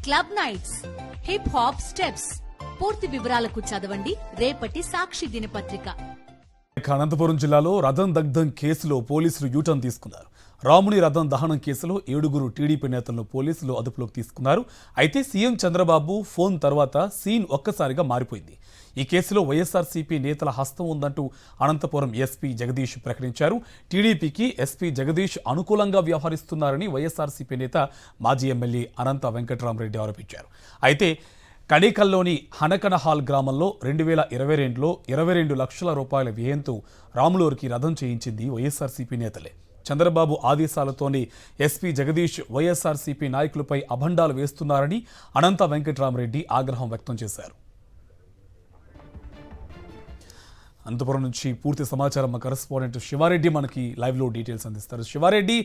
Club nights, hip hop steps. పూర్తి వివరాలకు చదవండి రేపటి సాక్షి దినపత్రిక. అనంతపురం జిల్లాలో రథం దగ్ధం కేసులో పోలీసులు యూటర్న్ తీసుకున్నారు. రాముని రథం దహనం కేసులో 7గురు టీడీపీ నేతలను పోలీసులు అదుపులోకి తీసుకున్నారు. అయితే సీఎం చంద్రబాబు ఫోన్ తర్వాత సీన్ ఒక్కసారిగా మారిపోయింది. ఈ కేసులో వైఎస్ఆర్సీపీ నేతల హస్తం ఉందంటూ అనంతపురం ఎస్పీ జగదీష్ ప్రకటించారు. టీడీపీకి ఎస్పీ జగదీష్ అనుకూలంగా వ్యవహరిస్తున్నారని వైఎస్ఆర్సీపీ నేత మాజీ ఎమ్మెల్యే అనంత వెంకట్రామరెడ్డి ఆరోపించారు. అయితే కడేకల్లోని హనకనహాల్ గ్రామంలో 2022లో 22 లక్షల రూపాయల వ్యయంతో రాములూరికి రథం చేయించింది వైఎస్ఆర్సీపీ నేతలే. చంద్రబాబు ఆదేశాలతోనే ఎస్పీ జగదీష్ వైఎస్ఆర్సీపీ నాయకులపై అభండాలు వేస్తున్నారని అనంత వెంకట్రామరెడ్డి ఆగ్రహం వ్యక్తం చేశారు. అనంతపురం నుంచి పూర్తి సమాచారం మా కరెస్పాండెంట్ శివారెడ్డి మనకి లైవ్లో డీటెయిల్స్ అందిస్తారు. శివారెడ్డి,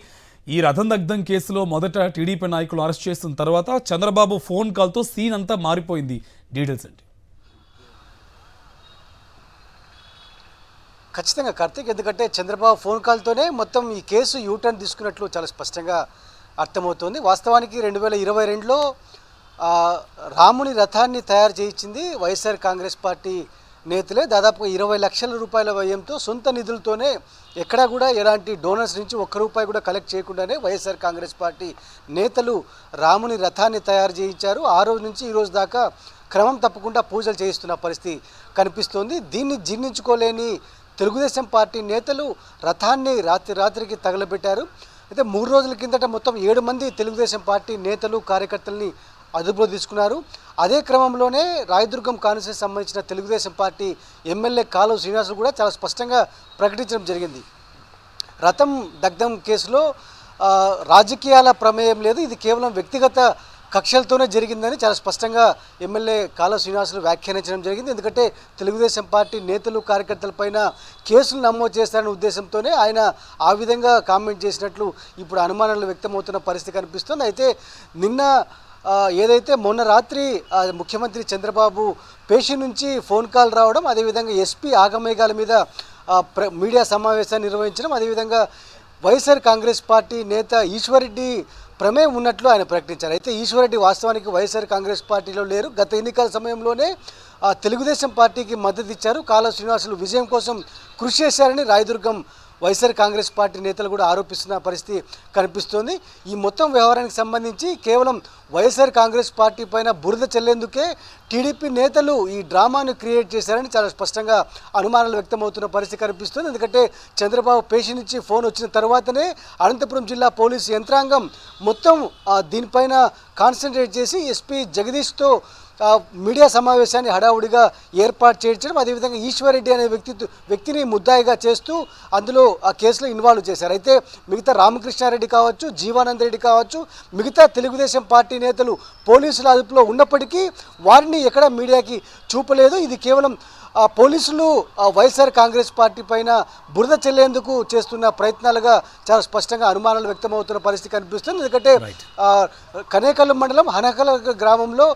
ఈ రథం దగ్ధం కేసులో మొదట టీడీపీ నాయకులు అరెస్ట్ చేసిన తర్వాత చంద్రబాబు ఫోన్ కాల్తో సీన్ అంతా మారిపోయింది. డీటెయిల్స్ ఏంటి? ఖచ్చితంగా కార్తీక్, ఎందుకంటే చంద్రబాబు ఫోన్ కాల్తోనే మొత్తం ఈ కేసు యూటర్న్ తీసుకున్నట్లు చాలా స్పష్టంగా అర్థమవుతోంది. వాస్తవానికి 2022లో రాముని రథాన్ని తయారు చేయించింది వైఎస్ఆర్ కాంగ్రెస్ పార్టీ నేతలే. దాదాపుగా 20 లక్షల రూపాయల వ్యయంతో సొంత నిధులతోనే ఎక్కడా కూడా ఎలాంటి డోనర్స్ నుంచి ఒక్క రూపాయి కూడా కలెక్ట్ చేయకుండానే వైఎస్ఆర్ కాంగ్రెస్ పార్టీ నేతలు రాముని రథాన్ని తయారు చేయించారు. ఆ రోజు నుంచి ఈ రోజు దాకా క్రమం తప్పకుండా పూజలు చేయిస్తున్న పరిస్థితి కనిపిస్తోంది. దీన్ని జీర్ణించుకోలేని తెలుగుదేశం పార్టీ నేతలు రథాన్ని రాత్రికి తగలబెట్టారు. అయితే 3 రోజుల కిందట మొత్తం 7 మంది తెలుగుదేశం పార్టీ నేతలు కార్యకర్తల్ని అదుపులో తీసుకున్నారు. అదే క్రమంలోనే రాయదుర్గం కాన్స్టిట్యూన్సీకి సంబంధించిన తెలుగుదేశం పార్టీ ఎమ్మెల్యే కాలువ శ్రీనివాసులు కూడా చాలా స్పష్టంగా ప్రకటించడం జరిగింది. రథం దగ్ధం కేసులో రాజకీయాల ప్రమేయం లేదు, ఇది కేవలం వ్యక్తిగత కక్షలతోనే జరిగిందని చాలా స్పష్టంగా ఎమ్మెల్యే కాలువ శ్రీనివాసులు వ్యాఖ్యానించడం జరిగింది. ఎందుకంటే తెలుగుదేశం పార్టీ నేతలు కార్యకర్తలపైన కేసులు నమోదు చేస్తారనే ఉద్దేశంతోనే ఆయన ఆ విధంగా కామెంట్ చేసినట్లు ఇప్పుడు అనుమానాలు వ్యక్తమవుతున్న పరిస్థితి కనిపిస్తుంది. అయితే నిన్న ఏదైతే మొన్న రాత్రి ముఖ్యమంత్రి చంద్రబాబు పేషి నుంచి ఫోన్ కాల్ రావడం, అదేవిధంగా ఎస్పీ ఆగమేఘాల మీద మీడియా సమావేశాన్ని నిర్వహించడం, అదేవిధంగా వైఎస్ఆర్ కాంగ్రెస్ పార్టీ నేత ఈశ్వర్రెడ్డి ప్రమేయం ఉన్నట్లు ఆయన ప్రకటించారు. అయితే ఈశ్వర్రెడ్డి వాస్తవానికి వైఎస్ఆర్ కాంగ్రెస్ పార్టీలో లేరు. గత ఎన్నికల సమయంలోనే తెలుగుదేశం పార్టీకి మద్దతు ఇచ్చారు. కాలువ శ్రీనివాసులు విజయం కోసం కృషి చేశారని రాయదుర్గం వైఎస్ఆర్ కాంగ్రెస్ పార్టీ నేతలు కూడా ఆరోపిస్తున్న పరిస్థితి కనిపిస్తోంది. ఈ మొత్తం వ్యవహారానికి సంబంధించి కేవలం వైఎస్ఆర్ కాంగ్రెస్ పార్టీ పైన బురద చెల్లేందుకే టీడీపీ నేతలు ఈ డ్రామాను క్రియేట్ చేశారని చాలా స్పష్టంగా అనుమానాలు వ్యక్తమవుతున్న పరిస్థితి కనిపిస్తుంది. ఎందుకంటే చంద్రబాబు పేషి నుంచి ఫోన్ వచ్చిన తర్వాతనే అనంతపురం జిల్లా పోలీసు యంత్రాంగం మొత్తం దీనిపైన కాన్సన్ట్రేట్ చేసి ఎస్పీ జగదీష్తో మీడియా సమావేశాన్ని హడావుడిగా ఏర్పాటు చేయించడం, అదేవిధంగా ఈశ్వర్రెడ్డి అనే వ్యక్తిని ముద్దాయిగా చేస్తూ అందులో ఆ కేసులో ఇన్వాల్వ్ చేశారు. అయితే మిగతా రామకృష్ణారెడ్డి కావచ్చు, జీవానంద్ రెడ్డి కావచ్చు, మిగతా తెలుగుదేశం పార్టీ నేతలు పోలీసుల అదుపులో ఉన్నప్పటికీ వారిని ఎక్కడ మీడియాకి చూపలేదు. ఇది కేవలం పోలీసులు వైఎస్ఆర్ కాంగ్రెస్ పార్టీ పైన బురద చెల్లేందుకు చేస్తున్న ప్రయత్నాలుగా చాలా స్పష్టంగా అనుమానాలు వ్యక్తమవుతున్న పరిస్థితి కనిపిస్తుంది. ఎందుకంటే కనేకల్లు మండలం హనకల గ్రామంలో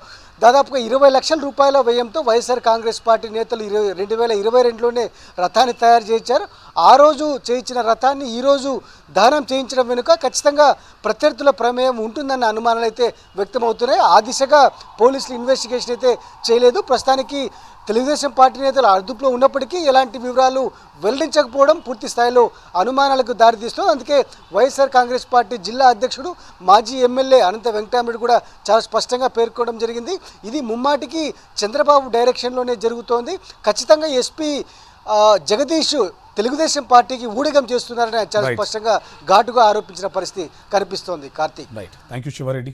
దాదాపుగా 20 లక్షల రూపాయల వ్యయంతో వైఎస్ఆర్ కాంగ్రెస్ పార్టీ నేతలు 2022లోనే రథాన్ని తయారు చేయించారు. ఆ రోజు చేయించిన రథాన్ని ఈరోజు దహనం చేయించడం వెనుక ఖచ్చితంగా ప్రత్యర్థుల ప్రమేయం ఉంటుందన్న అనుమానాలు అయితే వ్యక్తమవుతున్నాయి. ఆ దిశగా పోలీసులు ఇన్వెస్టిగేషన్ అయితే చేయలేదు. ప్రస్తుతానికి తెలుగుదేశం పార్టీ నేతలు అదుపులో ఉన్నప్పటికీ ఎలాంటి వివరాలు వెల్లడించకపోవడం పూర్తి స్థాయిలో అనుమానాలకు దారితీస్తుంది. అందుకే వైఎస్ఆర్ కాంగ్రెస్ పార్టీ జిల్లా అధ్యక్షుడు మాజీ ఎమ్మెల్యే అనంత వెంకటరామరెడ్డి కూడా చాలా స్పష్టంగా పేర్కొనడం జరిగింది. ఇది ముమ్మాటికి చంద్రబాబు డైరెక్షన్లోనే జరుగుతోంది. ఖచ్చితంగా ఎస్పీ జగదీష్ తెలుగుదేశం పార్టీకి ఊడిగం చేస్తున్నారని చాలా స్పష్టంగా ఘాటుగా ఆరోపించిన పరిస్థితి కనిపిస్తోంది. Karthik, thank you Sivareddy.